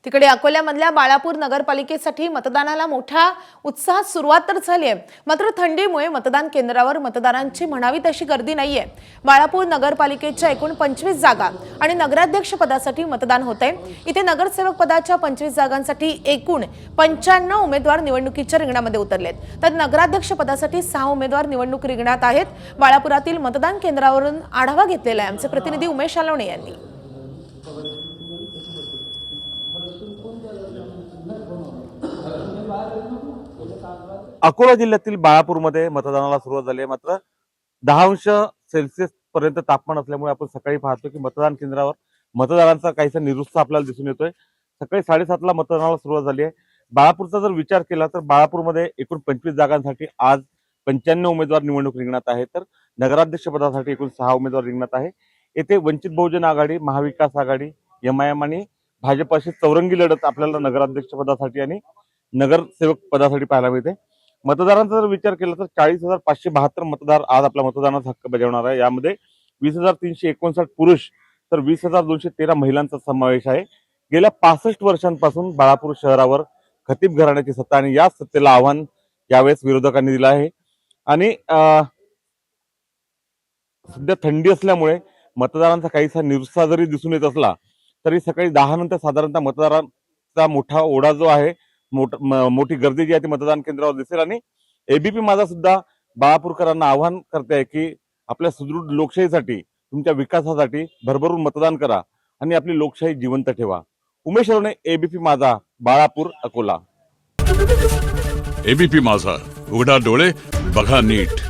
तिकडे अकोल्यामधल्या बाळापूर नगरपालिकेसाठी मतदानाला मोठ्या उत्साहात सुरुवात तर झाली आहे, मात्र थंडीमुळे मतदान केंद्रावर मतदारांची म्हणावी तशी गर्दी नाहीये। बाळापूर नगरपालिकेच्या एकूण 25 जागा आणि नगराध्यक्ष पदासाठी मतदान होतंय। इथे नगरसेवक पदाच्या 25 जागांसाठी एकूण 95 उमेदवार निवडणुकीच्या रिंगणामध्ये उतरलेत, तर नगराध्यक्ष पदासाठी 6 उमेदवार निवडणूक रिंगणात आहेत। बाळापुरातील मतदान केंद्रावरून आढावा घेतलेला आहे आमचे प्रतिनिधी उमेश आलवणे यांनी। अकोला जिल्ह्यातील बाळापूरमध्ये मतदानाला सुरुवात झाली आहे। मात्र 10°C पर्यंत तापमान असल्यामुळे आपण सकाळी पाहतो की मतदान केंद्रावर मतदारांचा काहीसा निरुत्साह आपल्याला दिसून येतोय। सकाळी 7:30 ला मतदानाला सुरुवात झाली आहे। बाळापूरचा जर विचार केला तर बाळापूरमध्ये एकूण 25 जागांसाठी आज 95 उमेदवार निवडणूक रिंगणात आहेत, तर नगराध्यक्ष पदासाठी एकूण 6 उमेदवार रिंगणात आहे। येथे वंचित बहुजन आघाडी, महाविकास आघाडी, MIM आणि भाजपशी चौरंगी लढत आपल्याला नगराध्यक्ष पदासाठी आणि नगरसेवक पदासाठी पाहायला मिळते। मतदारांचा जर विचार केला तर 40,572 मतदार आज आपला मतदानाचा हक्क बजावणार आहे। यामध्ये 20,359 पुरुष तर 20,213 महिलांचा समावेश आहे। गेल्या 65 वर्षांपासून बाळापूर शहरावर खतीब घराण्याची सत्ता आणि या सत्तेला आव्हान यावेळेस विरोधकांनी दिलं आहे। आणि सध्या थंडी असल्यामुळे मतदारांचा काहीसा निरुत्साह जरी दिसून येत असला तरी सकाळी 10 नंतर साधारणतः मतदारांचा मोठा ओढा जो आहे, मोठी गर्दी जी आहे ती मतदान केंद्रावर दिसेल। आणि ABP माझा सुद्धा बाळापूरकरांना आवाहन करते की आपल्या सुदृढ लोकशाहीसाठी, तुमच्या विकासासाठी भरभरून मतदान करा आणि आपली लोकशाही जिवंत ठेवा। उमेश आलवणे, ABP माझा, बाळापूर, अकोला। ABP माझा, उघडा डोळे बघा नीट।